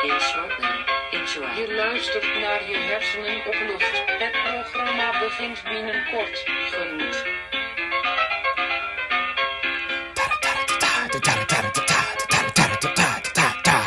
begin shortly. Enjoy. Je luistert naar je hersenen op lucht. Het programma begint binnenkort. Geniet.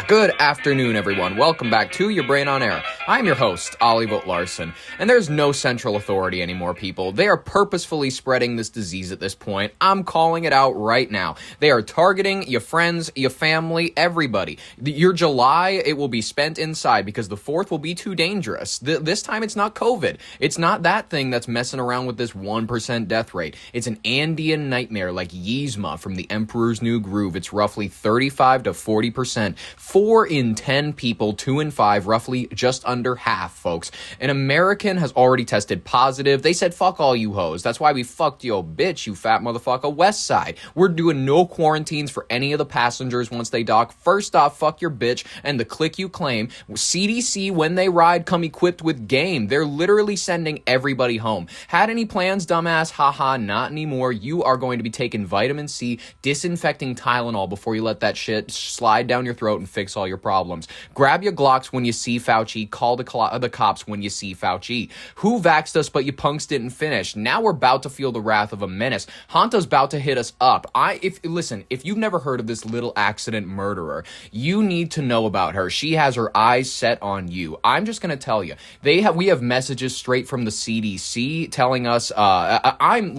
Good afternoon, everyone. Welcome back to Your Brain on Air. I'm your host, Oliver Larson, and there's no central authority anymore, people. They are purposefully spreading this disease at this point. I'm calling it out right now. They are targeting your friends, your family, everybody. Your July, it will be spent inside because the 4th will be too dangerous. This time, it's not COVID. It's not that thing that's messing around with this 1% death rate. It's an Andean nightmare like Yzma from The Emperor's New Groove. It's roughly 35 to 40%. 4 in 10 people, 2 in 5, roughly just under half, folks. An American has already tested positive. They said, fuck all you hoes. That's why we fucked yo bitch, you fat motherfucker, West Side. We're doing no quarantines for any of the passengers once they dock. First off, fuck your bitch and the clique you claim. CDC, when they ride, come equipped with game. They're literally sending everybody home. Had any plans, dumbass? Haha, not anymore. You are going to be taking vitamin C, disinfecting Tylenol before you let that shit slide down your throat and fix all your problems. Grab your Glocks when you see Fauci. Call the cops when you see Fauci. Who vaxxed us but you punks didn't finish? Now we're about to feel the wrath of a menace. Hanta's about to hit us up. If you've never heard of this little accident murderer, you need to know about her. She has her eyes set on you. I'm just going to tell you. We have messages straight from the CDC telling us, I'm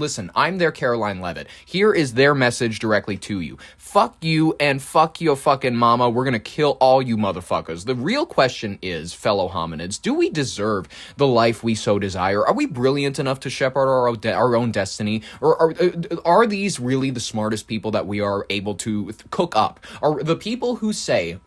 their Caroline Levitt. Here is their message directly to you. Fuck you and fuck your fucking mama. We're going to kill all you motherfuckers. The real question is, fellow hominids, do we deserve the life we so desire? Are we brilliant enough to shepherd our own destiny? Or are these really the smartest people that we are able to cook up? Are the people who say,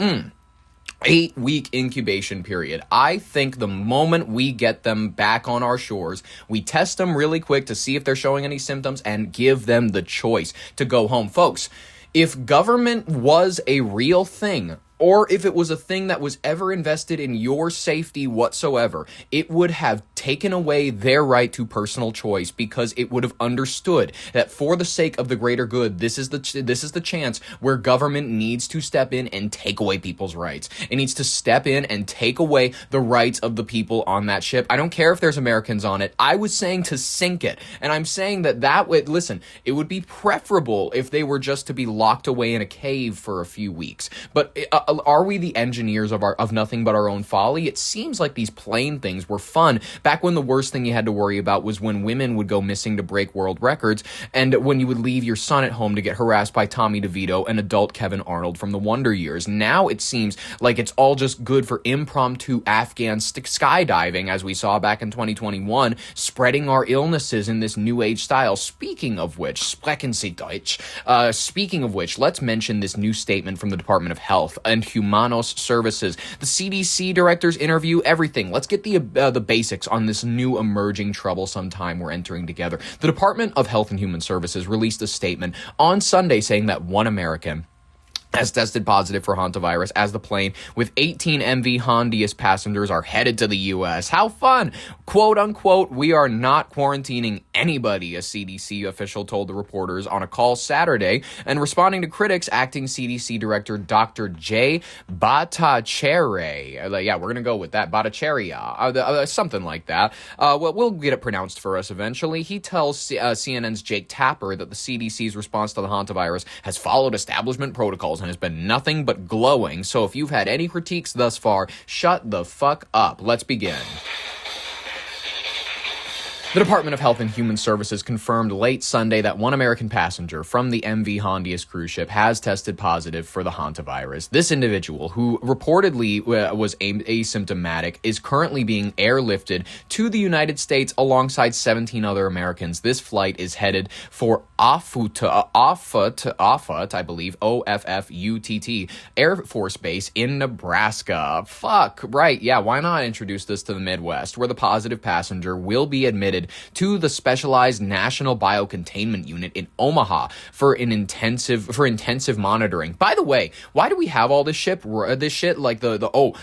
8-week incubation period. I think the moment we get them back on our shores, we test them really quick to see if they're showing any symptoms and give them the choice to go home. Folks, if government was a real thing, or if it was a thing that was ever invested in your safety whatsoever, it would have taken away their right to personal choice because it would have understood that for the sake of the greater good, this is the chance where government needs to step in and take away people's rights. It needs to step in and take away the rights of the people on that ship. I don't care if there's Americans on it. I was saying to sink it. And I'm saying that it would be preferable if they were just to be locked away in a cave for a few weeks. But are we the engineers of nothing but our own folly? It seems like these plane things were fun back when the worst thing you had to worry about was when women would go missing to break world records and when you would leave your son at home to get harassed by Tommy DeVito and adult Kevin Arnold from the Wonder Years. Now it seems like it's all just good for impromptu Afghan skydiving, as we saw back in 2021, spreading our illnesses in this new age style. Speaking of which, sprechen Sie Deutsch. Let's mention this new statement from the Department of Health and Humanos Services. The CDC director's interview, everything. Let's get the basics on this new emerging troublesome time we're entering together. The Department of Health and Human Services released a statement on Sunday saying that one American has tested positive for Hantavirus as the plane with 18 MV Hondius passengers are headed to the U.S. How fun! Quote unquote, we are not quarantining anybody, a CDC official told the reporters on a call Saturday. And responding to critics, acting CDC Director Dr. J. Bhattacharya, we're going to go with that, Bhattacharya, something like that. We'll get it pronounced for us eventually. He tells CNN's Jake Tapper that the CDC's response to the Hantavirus has followed establishment protocols and has been nothing but glowing. So if you've had any critiques thus far, shut the fuck up. Let's begin. The Department of Health and Human Services confirmed late Sunday that one American passenger from the MV Hondius cruise ship has tested positive for the Hantavirus. This individual, who reportedly was asymptomatic, is currently being airlifted to the United States alongside 17 other Americans. This flight is headed for Offutt, I believe, Offutt Air Force Base in Nebraska. Fuck, right, yeah, why not introduce this to the Midwest, where the positive passenger will be admitted admitted to the specialized National Biocontainment Unit in Omaha for intensive monitoring. By the way, why do we have all this shit? Like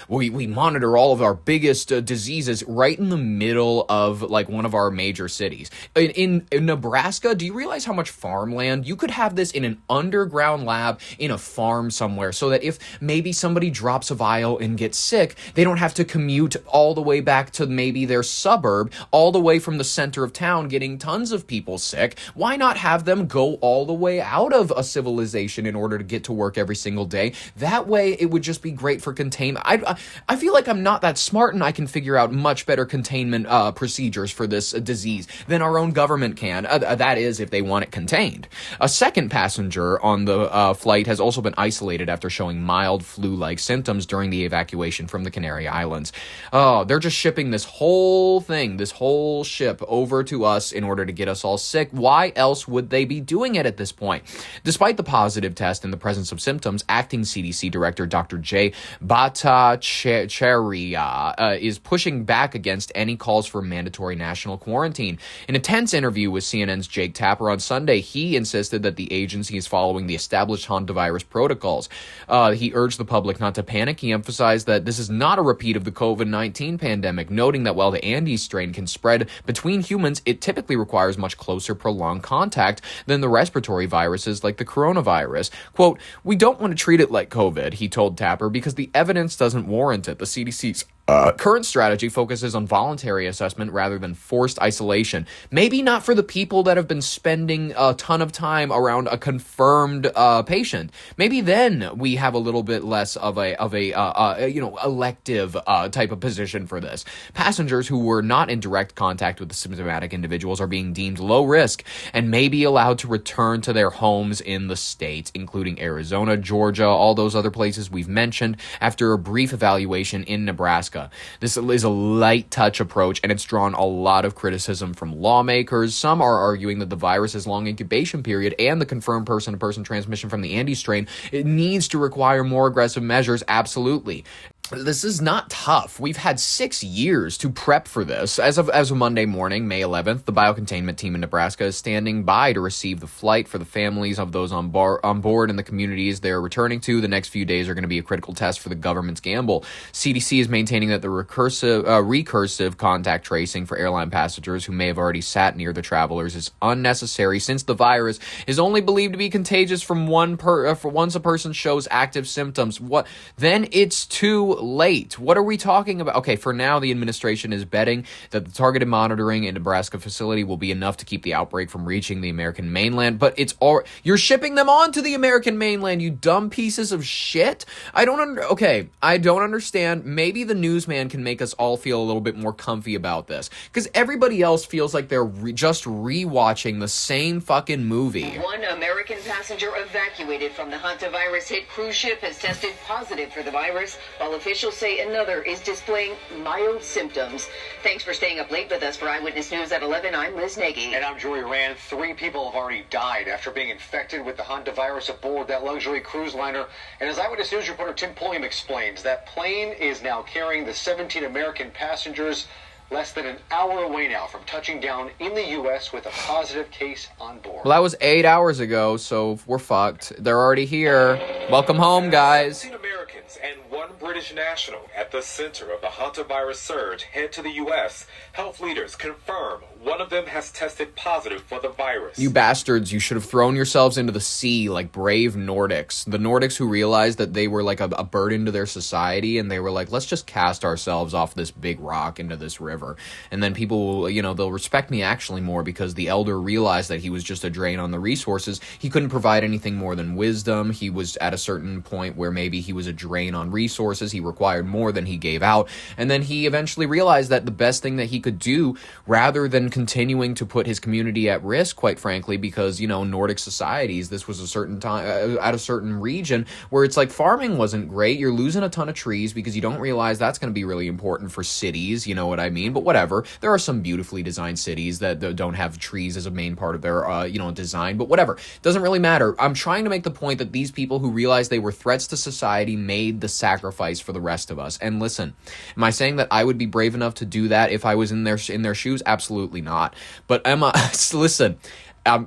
we monitor all of our biggest diseases right in the middle of like one of our major cities. In Nebraska, do you realize how much farmland you could have this in an underground lab in a farm somewhere, so that if maybe somebody drops a vial and gets sick, they don't have to commute all the way back to maybe their suburb, all the way from the center of town, getting tons of people sick. Why not have them go all the way out of a civilization in order to get to work every single day? That way, it would just be great for containment. I feel like I'm not that smart, and I can figure out much better containment procedures for this disease than our own government can. That is, if they want it contained. A second passenger on the flight has also been isolated after showing mild flu-like symptoms during the evacuation from the Canary Islands. Oh, they're just shipping this whole ship over to us in order to get us all sick. Why else would they be doing it at this point? Despite the positive test in the presence of symptoms, acting CDC Director Dr. J. Bhattacharya is pushing back against any calls for mandatory national quarantine. In a tense interview with CNN's Jake Tapper on Sunday, he insisted that the agency is following the established Hantavirus protocols. He urged the public not to panic. He emphasized that this is not a repeat of the COVID-19 pandemic, noting that while the Andes strain can spread between humans, it typically requires much closer, prolonged contact than the respiratory viruses like the coronavirus. Quote, "We don't want to treat it like COVID," he told Tapper, because the evidence doesn't warrant it. The CDC's current strategy focuses on voluntary assessment rather than forced isolation. Maybe not for the people that have been spending a ton of time around a confirmed patient. Maybe then we have a little bit less of a elective type of position for this. Passengers who were not in direct contact with the symptomatic individuals are being deemed low risk and may be allowed to return to their homes in the state, including Arizona, Georgia, all those other places we've mentioned, after a brief evaluation in Nebraska. This is a light touch approach, and it's drawn a lot of criticism from lawmakers. Some are arguing that the virus's long incubation period and the confirmed person-to-person transmission from the Andes strain, it needs to require more aggressive measures. Absolutely. This is not tough. We've had 6 years to prep for this. As of Monday morning, May 11th, the biocontainment team in Nebraska is standing by to receive the flight for the families of those on board and the communities they're returning to. The next few days are going to be a critical test for the government's gamble. CDC is maintaining that the recursive contact tracing for airline passengers who may have already sat near the travelers is unnecessary, since the virus is only believed to be contagious from once a person shows active symptoms. Then it's too late. What are we talking about? Okay, for now, the administration is betting that the targeted monitoring in Nebraska facility will be enough to keep the outbreak from reaching the American mainland, but you're shipping them on to the American mainland, you dumb pieces of shit. I don't understand. Maybe the newsman can make us all feel a little bit more comfy about this, because everybody else feels like they're just rewatching the same fucking movie. One American passenger evacuated from the Hantavirus hit cruise ship has tested positive for the virus, while officials say another is displaying mild symptoms. Thanks for staying up late with us. For Eyewitness News at 11, I'm Liz Nagy. And I'm Joey Rand. 3 people have already died after being infected with the Hantavirus aboard that luxury cruise liner. And as Eyewitness News reporter Tim Pulliam explains, that plane is now carrying the 17 American passengers less than an hour away now from touching down in the U.S. with a positive case on board. Well, that was 8 hours ago, so we're fucked. They're already here. Welcome home, guys. 17 Americans and 1 British national at the center of the Hantavirus surge head to the U.S. Health leaders confirm one of them has tested positive for the virus. You bastards, you should have thrown yourselves into the sea like brave Nordics. The Nordics who realized that they were like a burden to their society, and they were like, let's just cast ourselves off this big rock into this river. And then people will, they'll respect me actually more, because the elder realized that he was just a drain on the resources. He couldn't provide anything more than wisdom. He was at a certain point where maybe he was a drain on resources. He required more than he gave out. And then he eventually realized that the best thing that he could do, rather than continuing to put his community at risk, quite frankly, because, Nordic societies, this was a certain time, at a certain region where it's like farming wasn't great. You're losing a ton of trees because you don't realize that's going to be really important for cities. You know what I mean? But whatever. There are some beautifully designed cities that don't have trees as a main part of their, design. But whatever. Doesn't really matter. I'm trying to make the point that these people who realized they were threats to society made the sacrifice face for the rest of us. And listen, am I saying that I would be brave enough to do that if I was in their shoes? Absolutely not. But Emma, listen,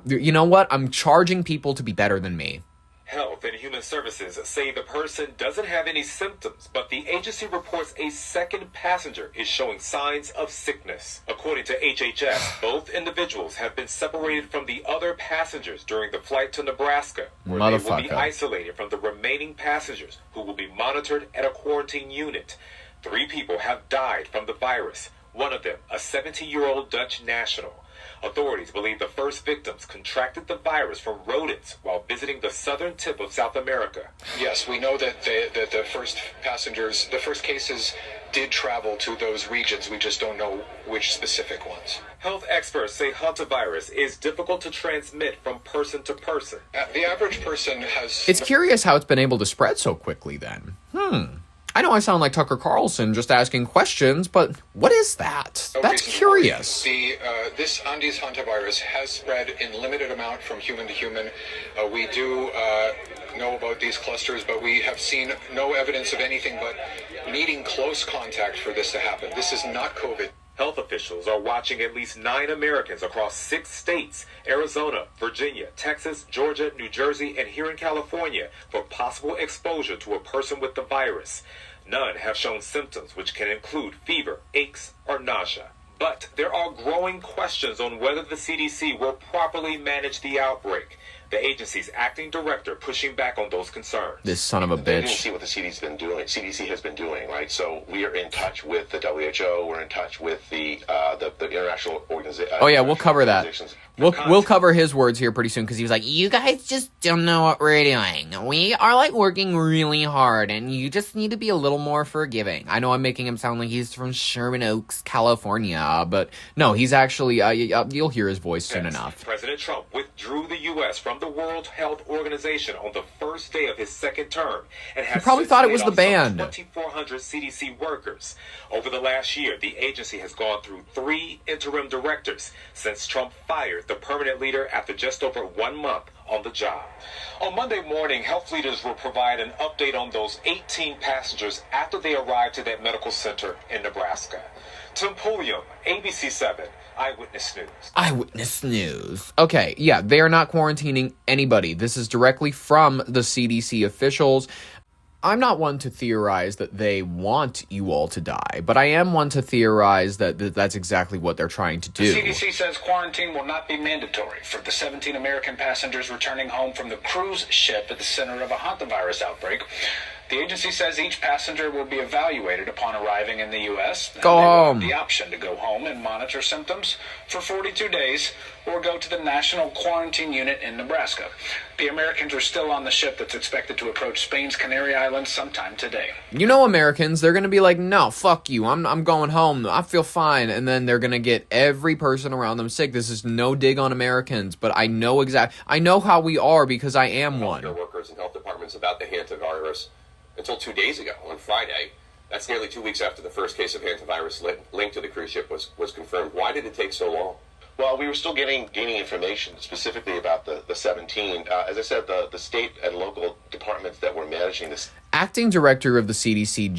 you know what? I'm charging people to be better than me. Health and Human Services say the person doesn't have any symptoms, but the agency reports a second passenger is showing signs of sickness. According to HHS, both individuals have been separated from the other passengers during the flight to Nebraska, where they will be isolated from the remaining passengers, who will be monitored at a quarantine unit. 3 people have died from the virus, one of them a 70-year-old Dutch national. Authorities believe the first victims contracted the virus from rodents while visiting the southern tip of South America. Yes, we know that the first passengers, the first cases did travel to those regions. We just don't know which specific ones. Health experts say Hantavirus is difficult to transmit from person to person. The average person has... It's curious how it's been able to spread so quickly then. I know I sound like Tucker Carlson just asking questions, but what is that? That's curious. This Andes hantavirus has spread in limited amount from human to human. We do know about these clusters, but we have seen no evidence of anything but needing close contact for this to happen. This is not COVID. Health officials are watching at least 9 Americans across 6 states, Arizona, Virginia, Texas, Georgia, New Jersey, and here in California, for possible exposure to a person with the virus. None have shown symptoms, which can include fever, aches, or nausea. But there are growing questions on whether the CDC will properly manage the outbreak. The agency's acting director pushing back on those concerns. This son of a bitch. They didn't see what the CDC has been doing, right? So we are in touch with the WHO. We're in touch with the international organization. Oh yeah, we'll cover that. We'll cover his words here pretty soon, because he was like, "You guys just don't know what we're doing. We are like working really hard, and you just need to be a little more forgiving." I know I'm making him sound like he's from Sherman Oaks, California, but no, he's actually. You'll hear his voice soon enough. President Trump withdrew the U.S. from the World Health Organization on the first day of his second term, and has probably thought it was the band. 2,400 CDC workers. Over the last year, the agency has gone through 3 interim directors since Trump fired the permanent leader after just over 1 month on the job. On Monday morning, health leaders will provide an update on those 18 passengers after they arrived to that medical center in Nebraska. Tim Pulliam, ABC 7. Eyewitness News. Eyewitness News. Okay, yeah, they are not quarantining anybody. This is directly from the CDC officials. I'm not one to theorize that they want you all to die, but I am one to theorize that that's exactly what they're trying to do. The CDC says quarantine will not be mandatory for the 17 American passengers returning home from the cruise ship at the center of a hantavirus outbreak. The agency says each passenger will be evaluated upon arriving in the U.S. Go home. The option to go home and monitor symptoms for 42 days or go to the National Quarantine Unit in Nebraska. The Americans are still on the ship that's expected to approach Spain's Canary Islands sometime today. You know, Americans, they're going to be like, no, fuck you. I'm going home. I feel fine. And then they're going to get every person around them sick. This is no dig on Americans, but I know I know how we are because I am one. Healthcare workers and health departments about the hantavirus until 2 days ago on Friday. That's nearly 2 weeks after the first case of hantavirus linked to the cruise ship was confirmed. Why did it take so long? Well, we were still gaining information specifically about the 17. As I said, the state and local departments that were managing this. Acting director of the CDC,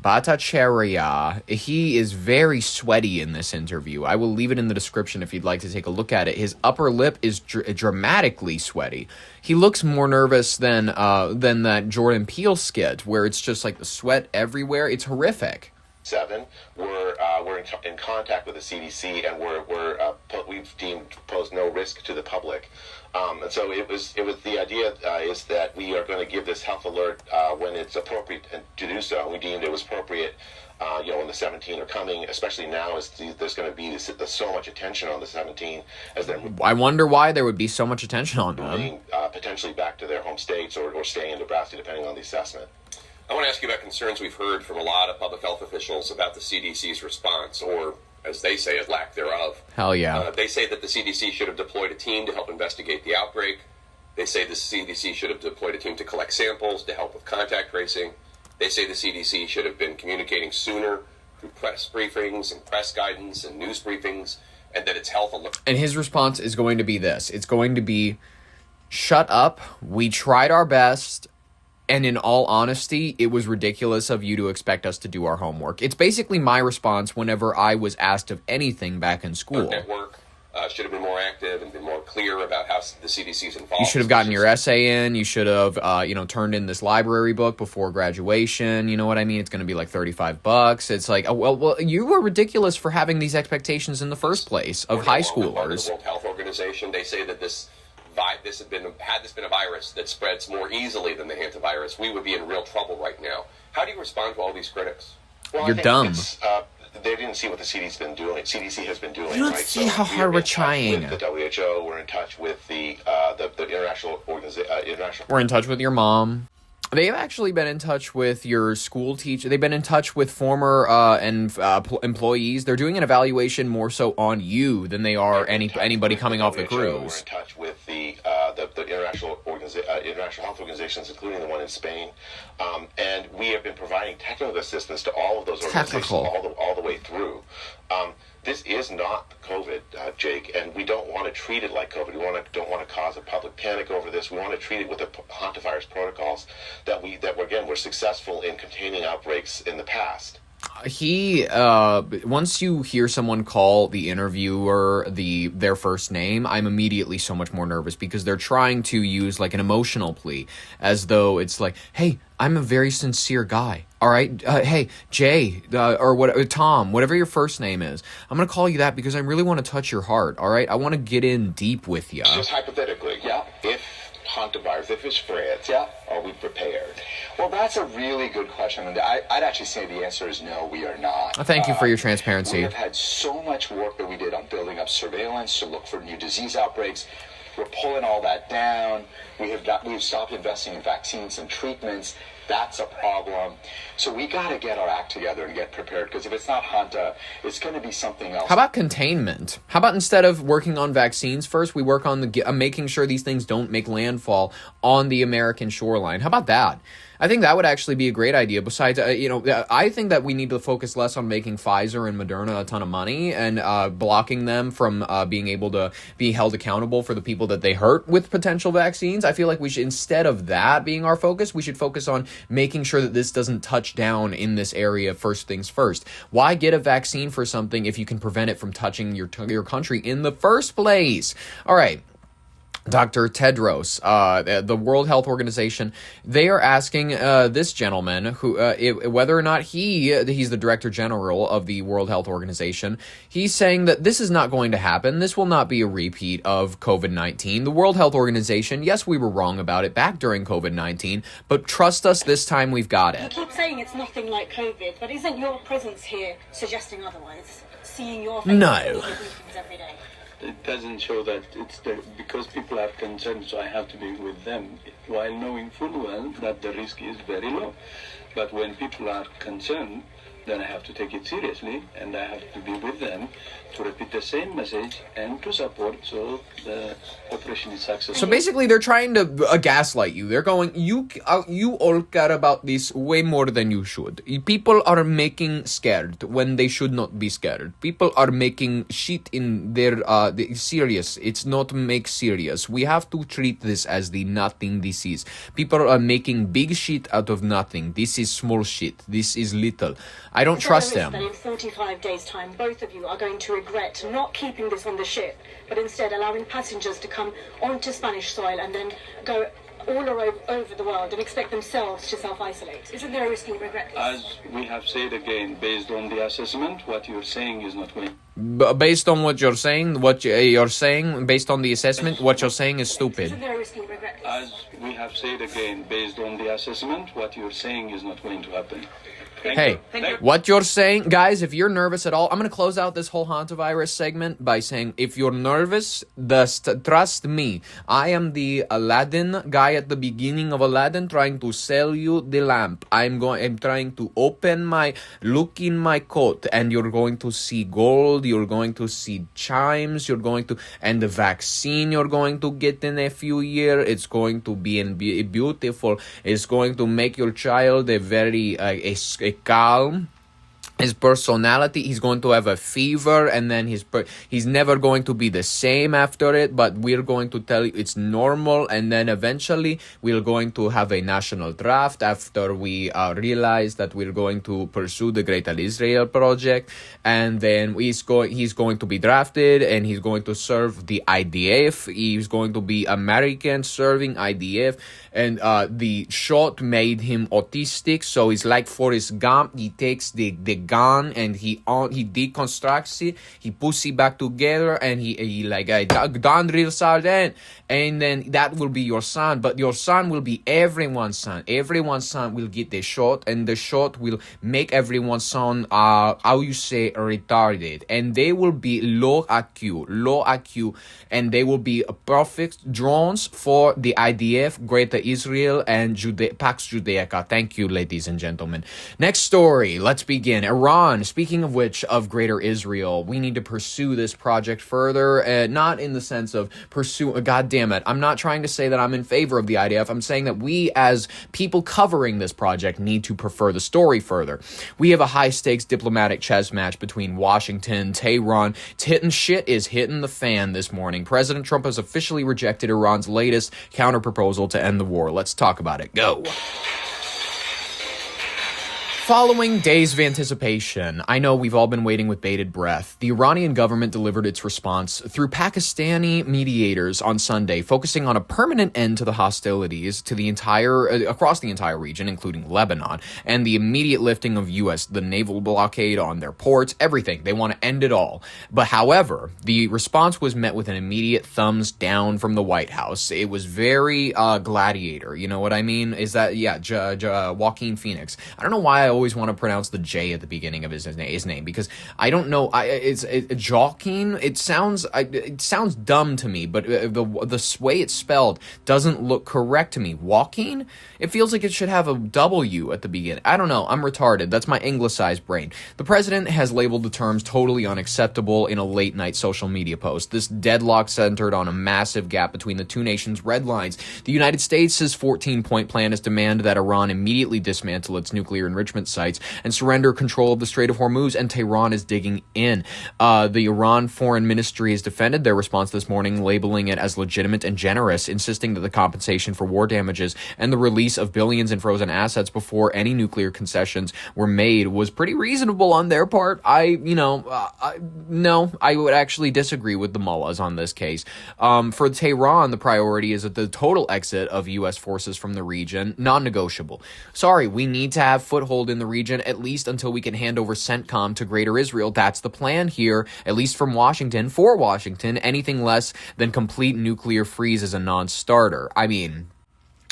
Bhattacharya, he is very sweaty in this interview. I will leave it in the description if you'd like to take a look at it. His upper lip is dramatically sweaty. He looks more nervous than that Jordan Peele skit, where it's just like the sweat everywhere. It's horrific. 7 we're in contact with the CDC, and we've deemed pose no risk to the public, and so it was the idea is that we are going to give this health alert when it's appropriate to do so. We deemed it was appropriate, when the 17 are coming, especially now as there's going to be so much attention on the 17 as they're. I wonder why there would be so much attention on them. Moving potentially back to their home states or staying in Nebraska, depending on the assessment. I want to ask you about concerns we've heard from a lot of public health officials about the CDC's response, or, as they say, a lack thereof. Hell yeah. They say that the CDC should have deployed a team to help investigate the outbreak. They say the CDC should have deployed a team to collect samples to help with contact tracing. They say the CDC should have been communicating sooner through press briefings and press guidance and news briefings, and that it's health alert. And his response is going to be this. It's going to be, shut up. We tried our best. And in all honesty, it was ridiculous of you to expect us to do our homework. It's basically my response whenever I was asked of anything back in school. Network should have been more active and been more clear about how the CDC's involved. You should have gotten your essay in. You should have, turned in this library book before graduation. You know what I mean? It's going to be like $35. It's like, well, you were ridiculous for having these expectations in the first place of high schoolers. The World Health Organization, they say that had this been a virus that spreads more easily than the hantavirus, we would be in real trouble right now. How do you respond to all these critics? Well, You're dumb. They didn't see what the CDC has been doing. You don't see how hard we're trying. With the WHO, we're in touch with the international organization. We're in touch with your mom. They've actually been in touch with your school teacher. They've been in touch with former employees. They're doing an evaluation more so on you than they are anybody coming off the cruise. We're in touch with the international health organizations, including the one in Spain, and we have been providing technical assistance to all of those organizations all the way through. This is not COVID, Jake, and we don't want to treat it like COVID. We don't want to cause a public panic over this. We want to treat it with the hantavirus protocols that we're successful in containing outbreaks in the past. Once you hear someone call the interviewer their first name, I'm immediately so much more nervous because they're trying to use like an emotional plea as though it's like, hey, I'm a very sincere guy. All right. Hey, Jay, or Tom, whatever your first name is. I'm going to call you that because I really want to touch your heart. All right. I want to get in deep with you. Just hypothetically. Yeah. If hantavirus, if it spreads, are we prepared? Well, that's a really good question. And I'd actually say the answer is no, we are not. Thank you for your transparency. We have had so much work that we did on building up surveillance to look for new disease outbreaks. We're pulling all that down. We've stopped investing in vaccines and treatments. That's a problem. So we got to get our act together and get prepared, because if it's not Hanta, it's going to be something else. How about containment? How about instead of working on vaccines first, we work on making sure these things don't make landfall on the American shoreline? How about that? I think that would actually be a great idea. Besides, I think that we need to focus less on making Pfizer and Moderna a ton of money and blocking them from being able to be held accountable for the people that they hurt with potential vaccines. I feel like we should, instead of that being our focus, we should focus on making sure that this doesn't touch down in this area first things first. Why get a vaccine for something if you can prevent it from touching your country in the first place? All right. Dr. Tedros, the World Health Organization, they are asking this gentleman who whether or not he's the Director General of the World Health Organization. He's saying that this is not going to happen. This will not be a repeat of COVID-19. The World Health Organization, yes, we were wrong about it back during COVID-19, but trust us, this time we've got it. You keep saying it's nothing like COVID, but isn't your presence here suggesting otherwise? Seeing your face every day. It doesn't show that it's because people are concerned, so I have to be with them, while knowing full well that the risk is very low. But when people are concerned, then I have to take it seriously, and I have to be with them to repeat the same message and to support so the operation is successful. So basically, they're trying to gaslight you. They're going, you all care about this way more than you should. People are making scared when they should not be scared. People are making shit in their serious. It's not make serious. We have to treat this as the nothing disease. People are making big shit out of nothing. This is small shit. This is little. I don't trust them. That in 45 days' time, both of you are going to regret not keeping this on the ship, but instead allowing passengers to come onto Spanish soil and then go all over the world and expect themselves to self-isolate. Isn't there a risk you regret this? As we have said again, based on the assessment, what you're saying is not going. Based on what you're saying, based on the assessment, what you're saying is stupid. Isn't there a risk you regret this? As we have said again, based on the assessment, what you're saying is not going to happen. Hey, what you're saying, guys, if you're nervous at all, I'm going to close out this whole hantavirus segment by saying, if you're nervous, trust me. I am the Aladdin guy at the beginning of Aladdin trying to sell you the lamp. I'm trying to look in my coat, and you're going to see gold, you're going to see chimes, and the vaccine you're going to get in a few years. It's going to be beautiful. It's going to make your child a very calm his personality, he's going to have a fever, and then he's never going to be the same after it, but we're going to tell you it's normal, and then eventually we're going to have a national draft after we realize that we're going to pursue the Great Israel project, and then he's going to be drafted, and he's going to serve the IDF. He's going to be American serving IDF, and the shot made him autistic, so he's like Forrest Gump. He takes the gun and he deconstructs it, he puts it back together, and he like done real sergeant, and then that will be your son. But your son will be everyone's son. Everyone's son will get the shot, and the shot will make everyone's son retarded, and they will be low IQ, and they will be perfect drones for the IDF, Greater Israel, and Pax Judaica. Thank you, ladies and gentlemen. Next story, let's begin. Iran, speaking of which, of Greater Israel, we need to pursue this project further, not in the sense of God damn it, I'm not trying to say that I'm in favor of the IDF. I'm saying that we, as people covering this project, need to prefer the story further. We have a high-stakes diplomatic chess match between Washington, Tehran. Shit is hitting the fan this morning. President Trump has officially rejected Iran's latest counterproposal to end the war. Let's talk about it. Go. Following days of anticipation, I know we've all been waiting with bated breath. The Iranian government delivered its response through Pakistani mediators on Sunday, focusing on a permanent end to the hostilities to across the entire region, including Lebanon, and the immediate lifting of the naval blockade on their ports, everything. They want to end it all. But however, the response was met with an immediate thumbs down from the White House. It was very gladiator, you know what I mean? Is that, Joaquin Phoenix. I don't know why I always want to pronounce the J at the beginning of his name, because I don't know. It's Joaquin. It sounds dumb to me, but the way it's spelled doesn't look correct to me. Joaquin. It feels like it should have a W at the beginning. I don't know. I'm retarded. That's my anglicized brain. The president has labeled the terms totally unacceptable in a late night social media post. This deadlock centered on a massive gap between the two nations' red lines. The United States' 14-point plan is demand that Iran immediately dismantle its nuclear enrichment sites and surrender control of the Strait of Hormuz, and Tehran is digging in. The Iran Foreign Ministry has defended their response this morning, labeling it as legitimate and generous, insisting that the compensation for war damages and the release of billions in frozen assets before any nuclear concessions were made was pretty reasonable on their part. I would actually disagree with the mullahs on this case. For Tehran, the priority is that the total exit of U.S. forces from the region, non-negotiable. Sorry, we need to have foothold in the region, at least until we can hand over CENTCOM to Greater Israel. That's the plan here, at least from Washington. For Washington, anything less than complete nuclear freeze is a non-starter. I mean,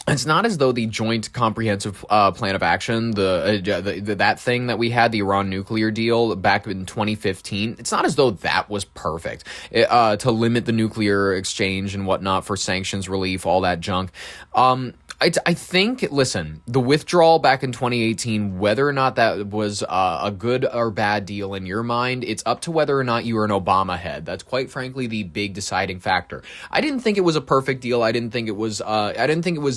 it's not as though the Joint Comprehensive Plan of Action, that thing that we had, the Iran nuclear deal back in 2015, it's not as though that was perfect to limit the nuclear exchange and whatnot for sanctions relief, all that junk. I think, listen, the withdrawal back in 2018, whether or not that was a good or bad deal in your mind, it's up to whether or not you were an Obama head. That's quite frankly the big deciding factor. I didn't think it was a perfect deal. I didn't think it was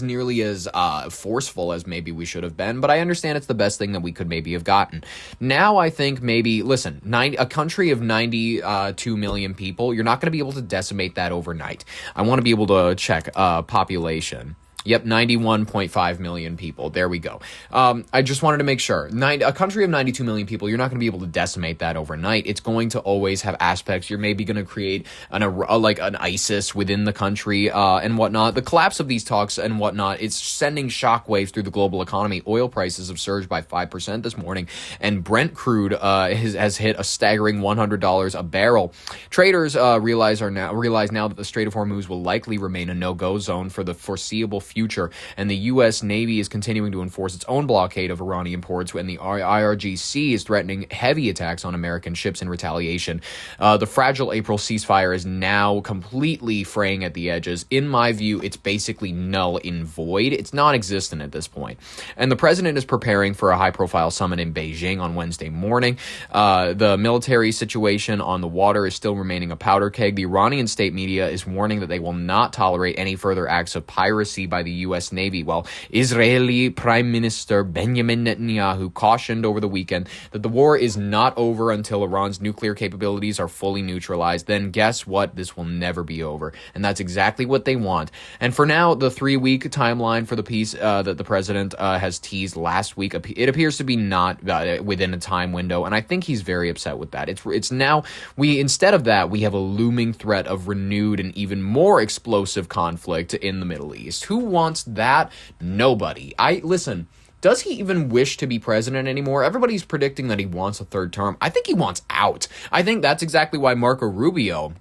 nearly as forceful as maybe we should have been, but I understand it's the best thing that we could maybe have gotten. Now I think maybe, listen, a country of 92 million people, you're not going to be able to decimate that overnight. I want to be able to check population. Yep, 91.5 million people. There we go. I just wanted to make sure. A country of 92 million people, you're not going to be able to decimate that overnight. It's going to always have aspects. You're maybe going to create an ISIS within the country and whatnot. The collapse of these talks and whatnot, it's sending shockwaves through the global economy. Oil prices have surged by 5% this morning, and Brent crude has hit a staggering $100 a barrel. Traders realize now that the Strait of Hormuz will likely remain a no-go zone for the foreseeable future, and the U.S. Navy is continuing to enforce its own blockade of Iranian ports, when the IRGC is threatening heavy attacks on American ships in retaliation. The fragile April ceasefire is now completely fraying at the edges. In my view, it's basically null and void. It's non-existent at this point. And the president is preparing for a high-profile summit in Beijing on Wednesday morning. The military situation on the water is still remaining a powder keg. The Iranian state media is warning that they will not tolerate any further acts of piracy by by the U.S. Navy, while Israeli Prime Minister Benjamin Netanyahu cautioned over the weekend that the war is not over until Iran's nuclear capabilities are fully neutralized. Then guess what? This will never be over. And that's exactly what they want. And for now, the 3-week timeline for the peace that the president has teased last week, it appears to be not within a time window. And I think he's very upset with that. It's now, instead of that, we have a looming threat of renewed and even more explosive conflict in the Middle East. Who wants that? Nobody. Listen, does he even wish to be president anymore? Everybody's predicting that he wants a third term. I think he wants out. I think that's exactly why Marco Rubio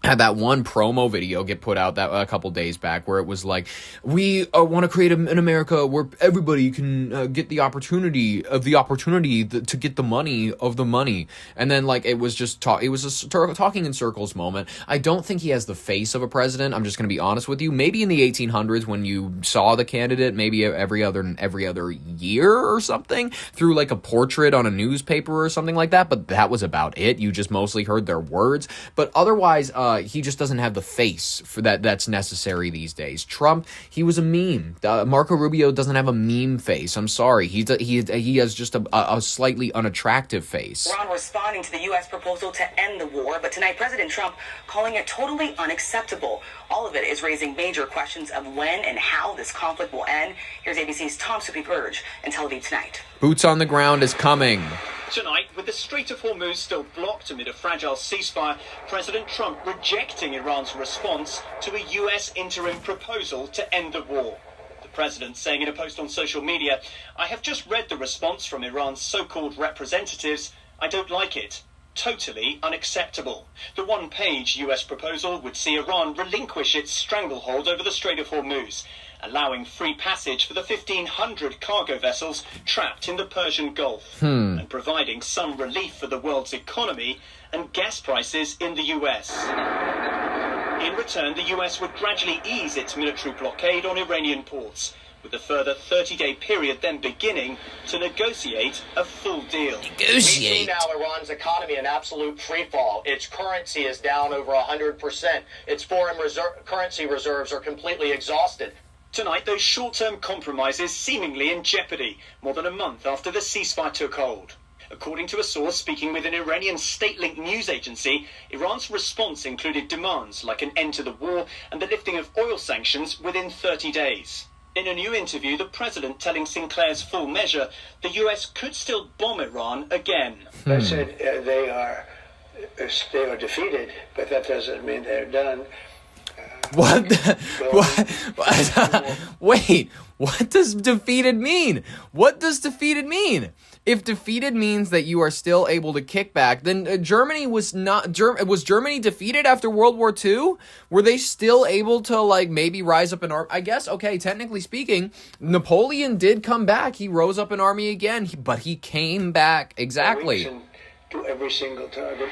had that one promo video get put out that a couple days back where it was like, we want to create an America where everybody can get the opportunity to get the money of the money. And then like it was just talking in circles moment. I don't think he has the face of a president. I'm just going to be honest with you. Maybe in the 1800s when you saw the candidate, maybe every other year or something through like a portrait on a newspaper or something like that. But that was about it. You just mostly heard their words. But otherwise, he just doesn't have the face for that's necessary these days. Trump, he was a meme. Marco Rubio doesn't have a meme face. I'm sorry. He has just a slightly unattractive face. Iran responding to the U.S. proposal to end the war, but tonight President Trump calling it totally unacceptable. All of it is raising major questions of when and how this conflict will end. Here's ABC's Tom Supi-Burge in Tel Aviv tonight. Boots on the ground is coming. Tonight, with the Strait of Hormuz still blocked amid a fragile ceasefire, President Trump rejecting Iran's response to a U.S. interim proposal to end the war. The president saying in a post on social media, "I have just read the response from Iran's so-called representatives. I don't like it. Totally unacceptable." The one-page U.S. proposal would see Iran relinquish its stranglehold over the Strait of Hormuz, allowing free passage for the 1,500 cargo vessels trapped in the Persian Gulf, and providing some relief for the world's economy and gas prices in the U.S. In return, the U.S. would gradually ease its military blockade on Iranian ports, with a further 30-day period then beginning to negotiate a full deal. We see now Iran's economy in absolute freefall. Its currency is down over 100%. Its foreign currency reserves are completely exhausted. Tonight, those short-term compromises seemingly in jeopardy, more than a month after the ceasefire took hold. According to a source speaking with an Iranian state-linked news agency, Iran's response included demands like an end to the war and the lifting of oil sanctions within 30 days. In a new interview, the president telling Sinclair's Full Measure the U.S. could still bomb Iran again. I said they are defeated, but that doesn't mean they're done. What? Wait, what does defeated mean? What does defeated mean? If defeated means that you are still able to kick back, then Germany was not. Was Germany defeated after World War II? Were they still able to like maybe rise up an army? I guess. Okay, technically speaking, Napoleon did come back. He rose up an army again, but he came back exactly. To every single target.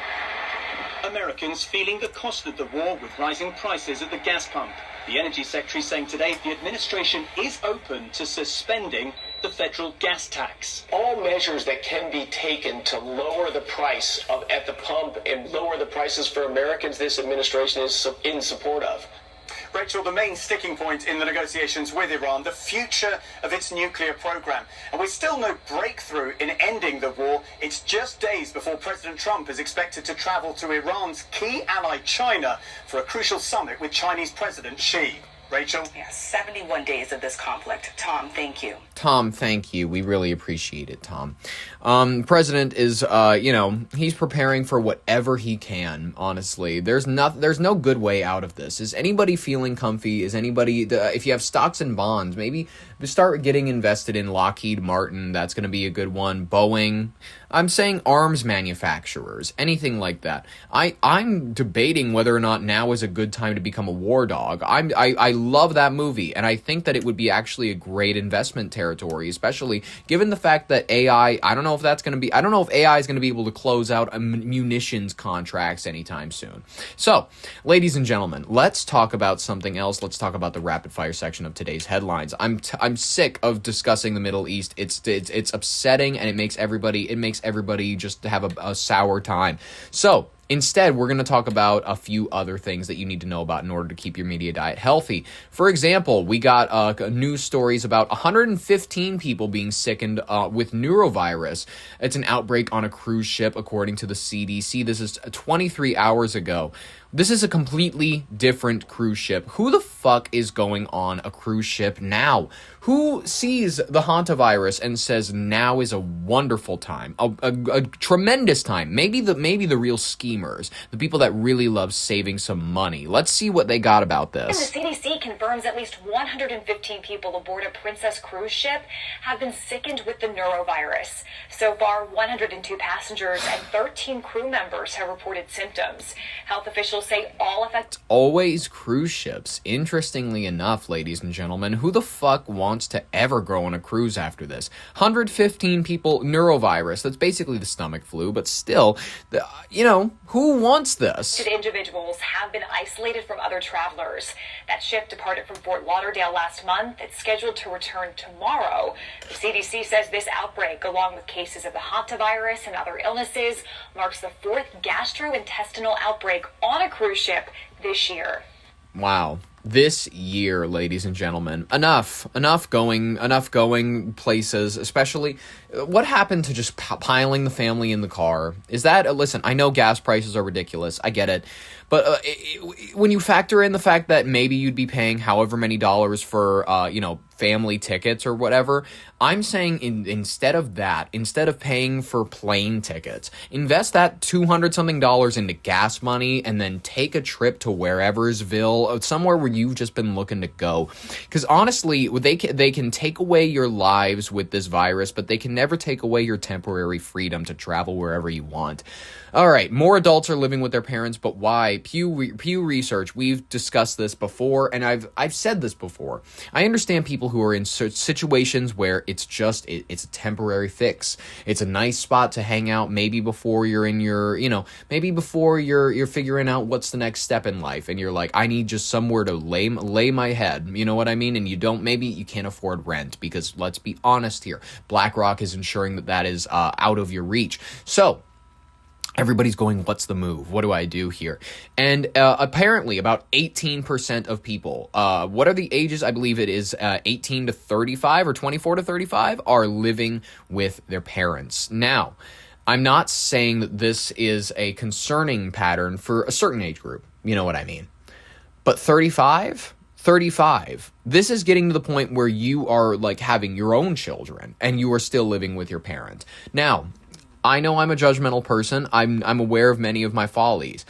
Americans feeling the cost of the war with rising prices at the gas pump. The Energy Secretary saying today the administration is open to suspending the federal gas tax. All measures that can be taken to lower the price at the pump and lower the prices for Americans, this administration is in support of. Rachel, the main sticking point in the negotiations with Iran, the future of its nuclear program. And with still no breakthrough in ending the war, it's just days before President Trump is expected to travel to Iran's key ally, China, for a crucial summit with Chinese President Xi. Rachel? Yeah, 71 days of this conflict. Tom, thank you. Tom, thank you. We really appreciate it, Tom. President is, he's preparing for whatever he can, honestly. There's no good way out of this. Is anybody feeling comfy? Is anybody, if you have stocks and bonds, maybe start getting invested in Lockheed Martin. That's going to be a good one. Boeing. I'm saying arms manufacturers, anything like that. I'm debating whether or not now is a good time to become a war dog. I love that movie, and I think that it would be actually a great investment territory, especially given the fact that AI, I don't know if AI is going to be able to close out munitions contracts anytime soon. So, ladies and gentlemen, let's talk about something else. Let's talk about the rapid fire section of today's headlines. I'm sick of discussing the Middle East. It's upsetting, and it makes everybody just have a sour time. So, Instead, we're going to talk about a few other things that you need to know about in order to keep your media diet healthy. For example, we got news stories about 115 people being sickened with neurovirus. It's an outbreak on a cruise ship, according to the CDC. This is 23 hours ago. This is a completely different cruise ship. Who the fuck is going on a cruise ship now? Who sees the Hantavirus and says now is a wonderful time, a tremendous time? Maybe the real schemers, the people that really love saving some money. Let's see what they got about this. And the CDC confirms at least 115 people aboard a Princess cruise ship have been sickened with the neurovirus. So far, 102 passengers and 13 crew members have reported symptoms. Health officials say all affected. Always cruise ships. Interestingly enough, ladies and gentlemen, who the fuck wants to ever go on a cruise after this? 115 people, neurovirus. That's basically the stomach flu, but still, who wants this? Individuals have been isolated from other travelers. That ship departed from Fort Lauderdale last month. It's scheduled to return tomorrow. The CDC says this outbreak, along with cases of the Hantavirus and other illnesses, marks the fourth gastrointestinal outbreak on a cruise ship this year. Wow. This year, ladies and gentlemen, enough going places, especially what happened to just piling the family in the car? Is that, listen, I know gas prices are ridiculous. I get it. But when you factor in the fact that maybe you'd be paying however many dollars for, family tickets or whatever, I'm saying instead of paying for plane tickets, invest that $200-something into gas money and then take a trip to whereversville, somewhere where you've just been looking to go. Because honestly, they can take away your lives with this virus, but they can never take away your temporary freedom to travel wherever you want. All right, more adults are living with their parents, but why? Pew Research, we've discussed this before, and I've said this before. I understand people who are in situations where it's a temporary fix. It's a nice spot to hang out, maybe before you're in your, maybe before you're figuring out what's the next step in life, and you're like, I need just somewhere to lay my head, you know what I mean? And maybe you can't afford rent, because let's be honest here, BlackRock is ensuring that is out of your reach. So, everybody's going, what's the move? What do I do here? And apparently about 18% of people, what are the ages? I believe it is 18 to 35 or 24 to 35 are living with their parents. Now, I'm not saying that this is a concerning pattern for a certain age group. You know what I mean? But 35, this is getting to the point where you are like having your own children and you are still living with your parent. Now, I know I'm a judgmental person. I'm aware of many of my follies.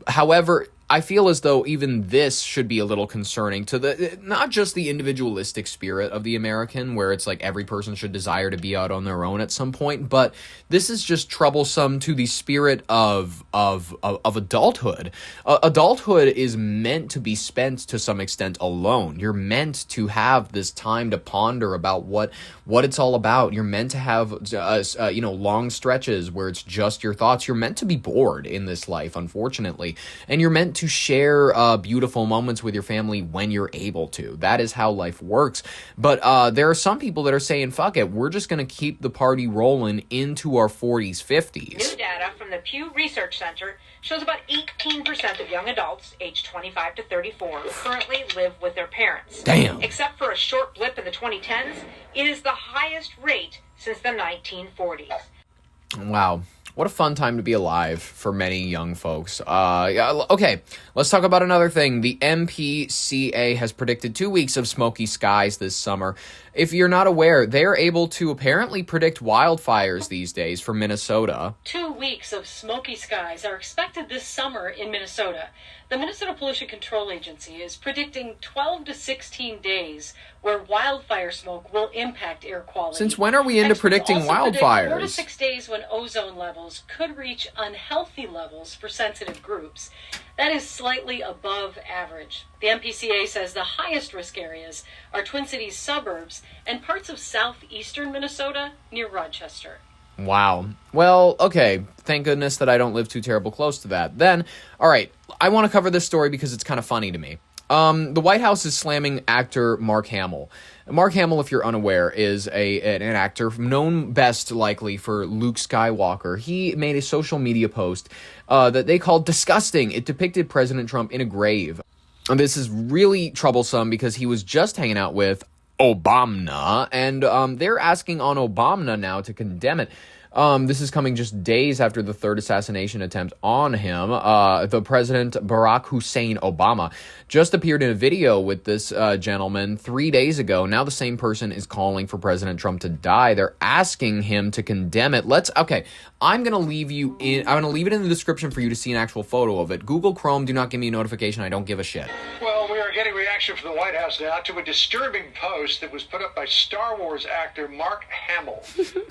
However, I feel as though even this should be a little concerning to not just the individualistic spirit of the American, where it's like every person should desire to be out on their own at some point, but this is just troublesome to the spirit of adulthood. Adulthood is meant to be spent to some extent alone. You're meant to have this time to ponder about what it's all about. You're meant to have long stretches where it's just your thoughts. You're meant to be bored in this life, unfortunately, and you're meant to share beautiful moments with your family when you're able to. That is how life works. But there are some people that are saying, fuck it, we're just going to keep the party rolling into our 40s, 50s. New data from the Pew Research Center shows about 18% of young adults aged 25 to 34 currently live with their parents. Damn. Except for a short blip in the 2010s, it is the highest rate since the 1940s. Wow. What a fun time to be alive for many young folks. Okay, let's talk about another thing. The MPCA has predicted 2 weeks of smoky skies this summer. If you're not aware, they're able to apparently predict wildfires these days for Minnesota. 2 weeks of smoky skies are expected this summer in Minnesota. The Minnesota Pollution Control Agency is predicting 12 to 16 days where wildfire smoke will impact air quality. Since when are we into predicting wildfires? 4 to 6 days when ozone levels could reach unhealthy levels for sensitive groups. That is slightly above average. The MPCA says the highest risk areas are Twin Cities suburbs and parts of southeastern Minnesota near Rochester. Wow. Well, okay. Thank goodness that I don't live too terrible close to that. Then, all right, I want to cover this story because it's kind of funny to me. The White House is slamming actor Mark Hamill. Mark Hamill, if you're unaware, is an actor known best likely for Luke Skywalker. He made a social media post that they called disgusting. It depicted President Trump in a grave. And this is really troublesome because he was just hanging out with Obama, and they're asking on Obama now to condemn it. This is coming just days after the third assassination attempt on him. The President Barack Hussein Obama just appeared in a video with this gentleman 3 days ago. Now the same person is calling for President Trump to die. They're asking him to condemn it. I'm going to leave it in the description for you to see an actual photo of it. Google Chrome, do not give me a notification. I don't give a shit. Well, we are getting reaction from the White House now to a disturbing post that was put up by Star Wars actor Mark Hamill.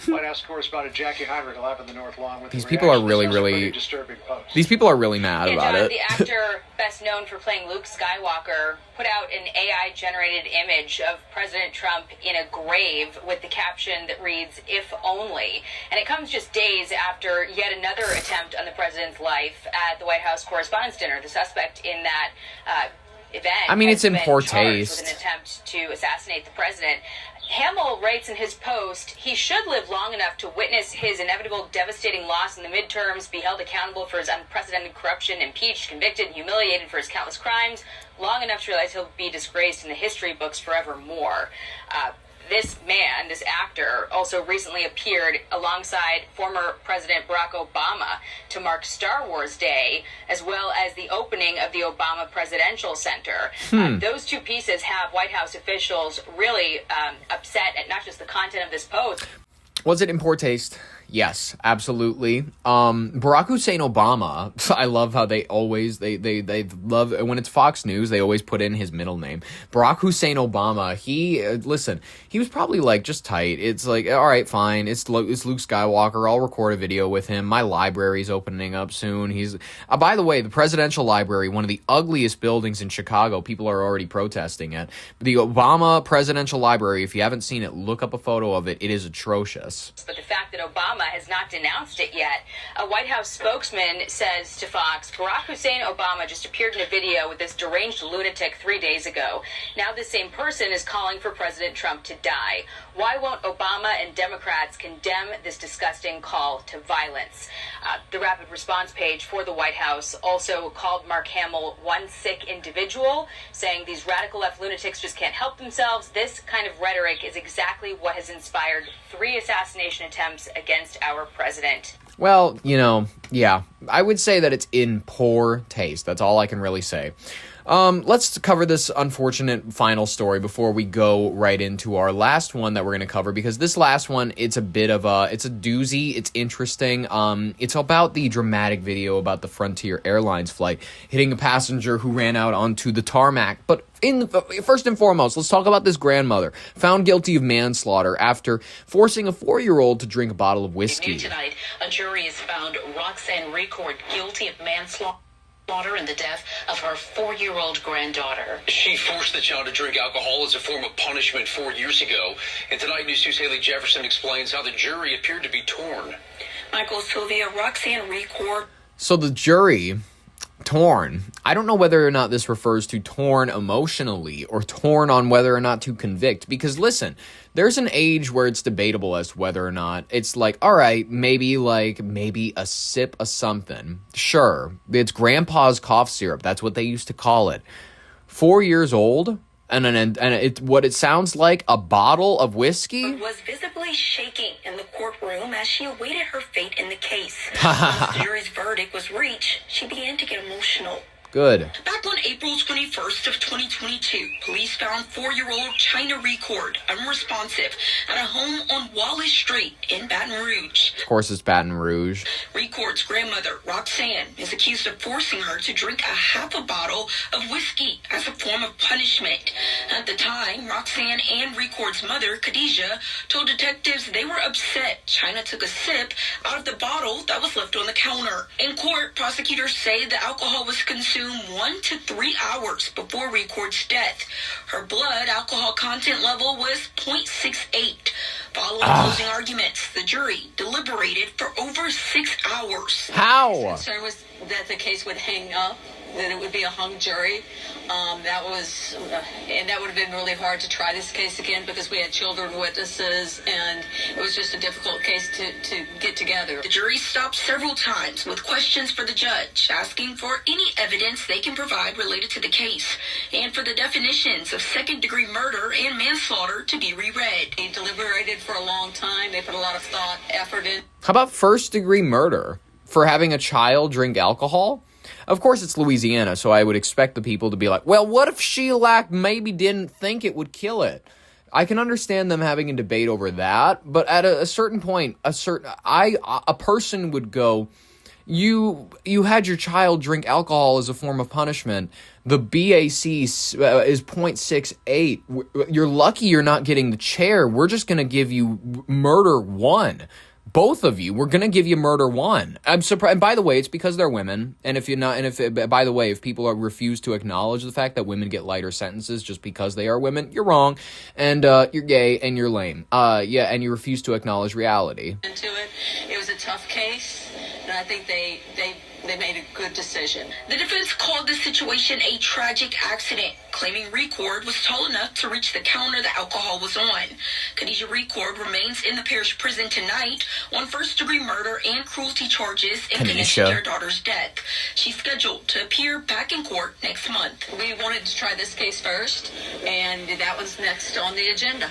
White House correspondent Jackie Heinrich live on the North Lawn with These people are really disturbing post. These people are really mad about it. The actor best known for playing Luke Skywalker put out an AI-generated image of President Trump in a grave with the caption that reads, "If only." And it comes just days after yet another attempt on the president's life at the White House Correspondents' Dinner. The suspect in that event it's in poor taste. taste. With an attempt to assassinate the president. Hamill writes in his post, he should live long enough to witness his inevitable devastating loss in the midterms, be held accountable for his unprecedented corruption, impeached, convicted, and humiliated for his countless crimes, long enough to realize he'll be disgraced in the history books forevermore. This man, this actor, also recently appeared alongside former President Barack Obama to mark Star Wars Day, as well as the opening of the Obama Presidential Center. Those two pieces have White House officials really upset at not just the content of this post. Was it in poor taste? Yes, absolutely. Barack Hussein Obama, I love how they love, when it's Fox News, they always put in his middle name. Barack Hussein Obama, he was probably just tight. It's all right, fine. It's Luke Skywalker. I'll record a video with him. My library's opening up soon. He's, by the way, the Presidential Library, one of the ugliest buildings in Chicago. People are already protesting it. The Obama Presidential Library, if you haven't seen it, look up a photo of it. It is atrocious. But the fact that Obama has not denounced it yet. A White House spokesman says to Fox, Barack Hussein Obama just appeared in a video with this deranged lunatic 3 days ago. Now this same person is calling for President Trump to die. Why won't Obama and Democrats condemn this disgusting call to violence? The rapid response page for the White House also called Mark Hamill one sick individual, saying these radical left lunatics just can't help themselves. This kind of rhetoric is exactly what has inspired 3 assassination attempts against our president. Well, yeah, I would say that it's in poor taste. That's all I can really say. Let's cover this unfortunate final story before we go right into our last one that we're going to cover, because this last one, it's a bit of it's a doozy. It's interesting. It's about the dramatic video about the Frontier Airlines flight hitting a passenger who ran out onto the tarmac. But first and foremost, let's talk about this grandmother found guilty of manslaughter after forcing a 4-year-old to drink a bottle of whiskey. Tonight, a jury has found Roxanne Record guilty of manslaughter in the death of her 4-year-old granddaughter. She forced the child to drink alcohol as a form of punishment 4 years ago. And tonight, News 2's Haley Jefferson explains how the jury appeared to be torn. Michael Sylvia, Roxanne Record. So the jury, torn. I don't know whether or not this refers to torn emotionally or torn on whether or not to convict. Because listen, there's an age where it's debatable as to whether or not it's all right, maybe a sip of something. Sure, it's grandpa's cough syrup. That's what they used to call it. 4 years old, and what it sounds like a bottle of whiskey. Was visibly shaking in the courtroom as she awaited her fate in the case. Once the jury's verdict was reached, she began to get emotional. Good. Back on April 21st of 2022, police found 4-year-old China Record unresponsive at a home on Wallace Street in Baton Rouge. Of course, it's Baton Rouge. Record's grandmother, Roxanne, is accused of forcing her to drink a half a bottle of whiskey as a form of punishment. At the time, Roxanne and Record's mother, Khadijah, told detectives they were upset China took a sip out of the bottle that was left on the counter. In court, prosecutors say the alcohol was consumed 1 to 3 hours before Record's death. Her blood alcohol content level was 0.68. Following closing arguments, the jury deliberated for over 6 hours. How? Concern was that the case would hang up. that it would be a hung jury. That would have been really hard to try this case again because we had children witnesses, and it was just a difficult case to get together. The jury stopped several times with questions for the judge, asking for any evidence they can provide related to the case, and for the definitions of second-degree murder and manslaughter to be reread. They deliberated for a long time. They put a lot of thought, effort in. How about first-degree murder for having a child drink alcohol? Of course, it's Louisiana, so I would expect the people to be like, well, what if she, maybe didn't think it would kill it? I can understand them having a debate over that, but at a certain point, a person would go, you had your child drink alcohol as a form of punishment. The BAC is 0.68. You're lucky you're not getting the chair. We're just going to give you murder 1. Both of you, we're going to give you murder 1. I'm surprised. And by the way, it's because they're women. And if people refuse to acknowledge the fact that women get lighter sentences just because they are women, you're wrong. And you're gay and you're lame. And you refuse to acknowledge reality. Into it. It was a tough case, and I think they made a good decision. The defense called this situation a tragic accident, claiming Record was tall enough to reach the counter the alcohol was on. Khadijah Record remains in the parish prison tonight on first-degree murder and cruelty charges in connection to her daughter's death. She's scheduled to appear back in court next month. We wanted to try this case first, and that was next on the agenda.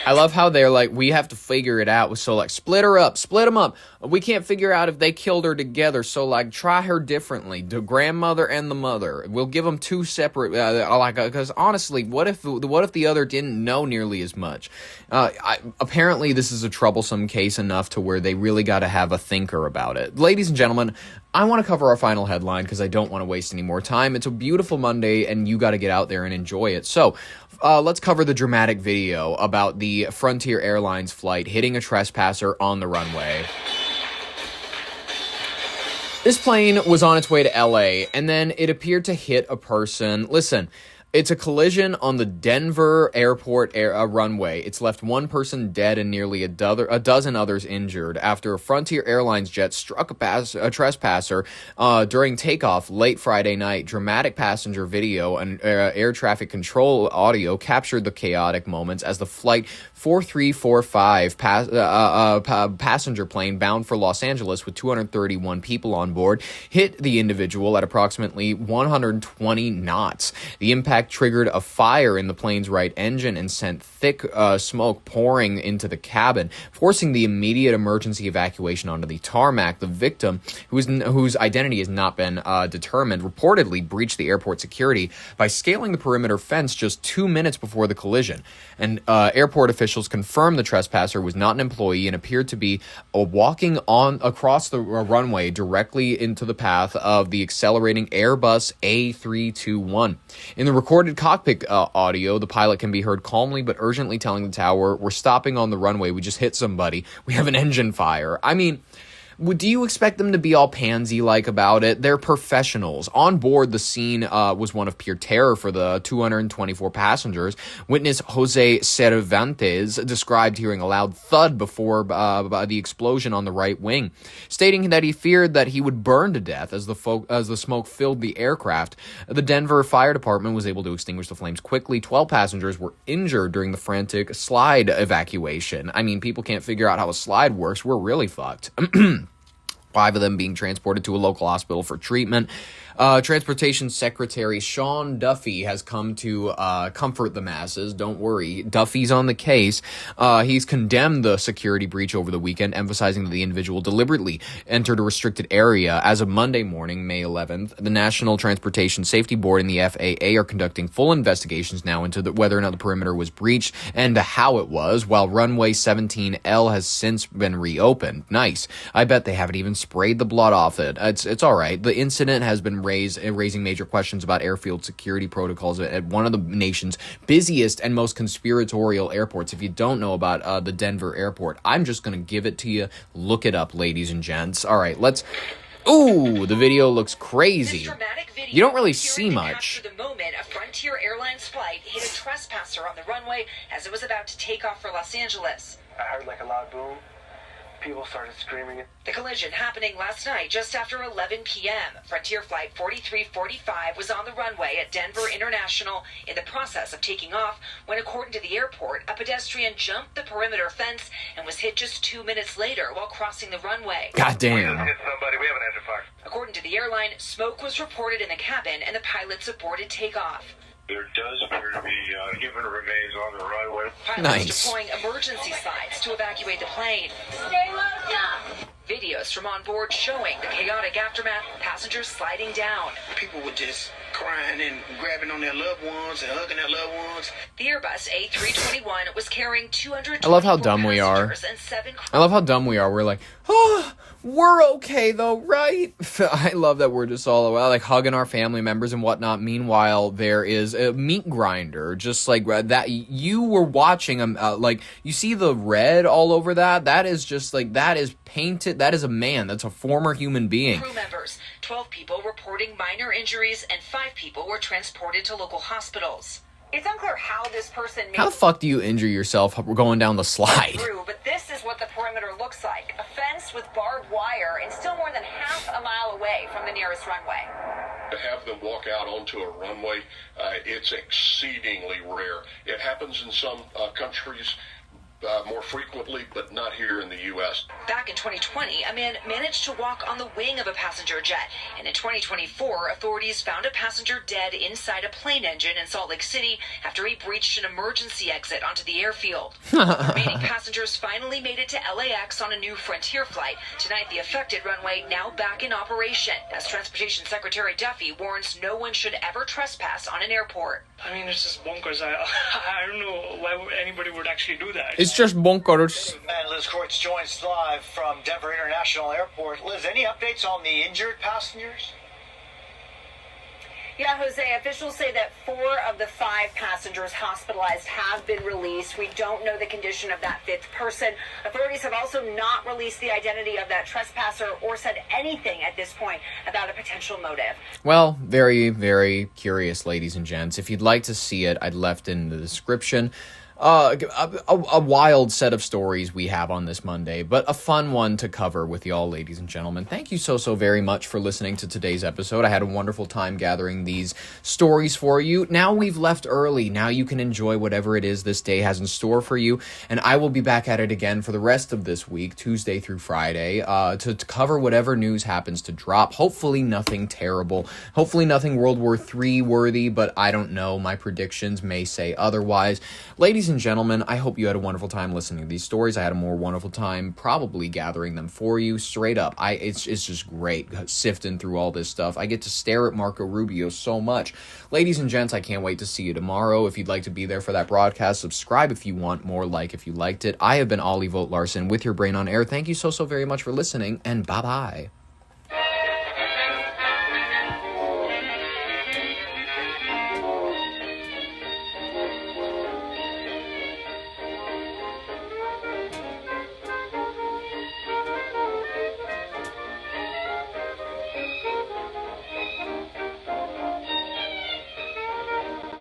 I love how they're like, we have to figure it out. So, split her up, split them up. We can't figure out if they killed her together. So, try her differently. The grandmother and the mother. We'll give them 2 separate, because honestly, what if the other didn't know nearly as much? Apparently, this is a troublesome case enough to where they really got to have a thinker about it. Ladies and gentlemen, I want to cover our final headline because I don't want to waste any more time. It's a beautiful Monday, and you got to get out there and enjoy it. So, let's cover the dramatic video about the Frontier Airlines flight hitting a trespasser on the runway. This plane was on its way to LA, and then it appeared to hit a person. Listen, it's a collision on the Denver airport runway. It's left one person dead and nearly a dozen others injured after a Frontier Airlines jet struck a trespasser during takeoff late Friday night. Dramatic passenger video and air traffic control audio captured the chaotic moments as the flight 4345 passenger plane bound for Los Angeles with 231 people on board hit the individual at approximately 120 knots. The impact triggered a fire in the plane's right engine and sent thick smoke pouring into the cabin, forcing the immediate emergency evacuation onto the tarmac. The victim, whose identity has not been determined, reportedly breached the airport security by scaling the perimeter fence just 2 minutes before the collision. And airport officials confirmed the trespasser was not an employee and appeared to be walking across the runway directly into the path of the accelerating Airbus A321. In the recorded cockpit audio, the pilot can be heard calmly but urgently telling the tower, "We're stopping on the runway. We just hit somebody. We have an engine fire." I mean, do you expect them to be all pansy-like about it? They're professionals. On board, the scene was one of pure terror for the 224 passengers. Witness Jose Cervantes described hearing a loud thud before the explosion on the right wing, stating that he feared that he would burn to death as the smoke filled the aircraft. The Denver Fire Department was able to extinguish the flames quickly. 12 passengers were injured during the frantic slide evacuation. I mean, people can't figure out how a slide works. We're really fucked. 5 of them being transported to a local hospital for treatment. Transportation Secretary Sean Duffy has come to comfort the masses. Don't worry, Duffy's on the case. He's condemned the security breach over the weekend, emphasizing that the individual deliberately entered a restricted area. As of Monday morning, May 11th, the National Transportation Safety Board and the FAA are conducting full investigations now into whether or not the perimeter was breached and how it was, while runway 17L has since been reopened. Nice. I bet they haven't even sprayed the blood off it. It's all right. The incident has been raising major questions about airfield security protocols at one of the nation's busiest and most conspiratorial airports. If you don't know about the Denver airport, I'm just going to give it to you. Look it up, ladies and gents. All right, let's... Ooh, the video looks crazy. You don't really see much. The moment a Frontier Airlines flight hit a trespasser on the runway as it was about to take off for Los Angeles. I heard like a loud boom, people started screaming. The collision happening last night just after 11 p.m. Frontier Flight 4345 was on the runway at Denver International in the process of taking off when, according to the airport, a pedestrian jumped the perimeter fence and was hit just 2 minutes later while crossing the runway. God damn. We just hit somebody. We haven't answered fire. According to the airline, smoke was reported in the cabin and the pilots aborted takeoff. There does appear to be human remains on the runway. Pilots deploying emergency slides to evacuate the plane. Stay low now. Videos from on board showing the chaotic aftermath, passengers sliding down. People were just crying and grabbing on their loved ones and hugging their loved ones. The Airbus A321 was carrying 200. I love how dumb we are. I love how dumb we are. We're like, oh, we're okay though, right? I love that we're just all like hugging our family members and whatnot. Meanwhile, there is a meat grinder, just like that. You were watching like you see the red all over that. That is just like that is painted. That is a man. That's a former human being. Crew members, 12 people reporting minor injuries and 5 people were transported to local hospitals. It's unclear how this person made How the fuck do you injure yourself going down the slide? through, but this is what the perimeter looks like. A fence with barbed wire and still more than half a mile away from the nearest runway. To have them walk out onto a runway, it's exceedingly rare. It happens in some countries more frequently, but not here in the U.S. Back in 2020, a man managed to walk on the wing of a passenger jet. And in 2024, authorities found a passenger dead inside a plane engine in Salt Lake City after he breached an emergency exit onto the airfield. The remaining passengers finally made it to LAX on a new Frontier flight. Tonight, the affected runway now back in operation, as Transportation Secretary Duffy warns no one should ever trespass on an airport. I mean, it's just bonkers. I don't know why anybody would actually do that. It's just bonkers. And Liz Courts joins live from Denver International Airport. Liz, any updates on the injured passengers? Yeah, Jose, officials say that 4 of the 5 passengers hospitalized have been released. We don't know the condition of that 5th person. Authorities have also not released the identity of that trespasser or said anything at this point about a potential motive. Well, very, very curious, ladies and gents. If you'd like to see it, I'd left in the description. A wild set of stories we have on this Monday, but a fun one to cover with y'all, ladies and gentlemen. Thank you so very much for listening to today's episode. I had a wonderful time gathering these stories for you. Now we've left early. Now you can enjoy whatever it is this day has in store for you, and I will be back at it again for the rest of this week, Tuesday through Friday, to cover whatever news happens to drop. Hopefully nothing terrible. Hopefully nothing World War III worthy, but I don't know. My predictions may say otherwise. Ladies and gentlemen, I hope you had a wonderful time listening to these stories. I had a more wonderful time probably gathering them for you. Straight up, it's just great sifting through all this stuff. I get to stare at Marco Rubio so much. Ladies and gents, I can't wait to see you tomorrow. If you'd like to be there for that broadcast, subscribe if you want more, like if you liked it. I have been Ollie Vogt Larson with your Brain on Air. Thank you so very much for listening, and bye-bye.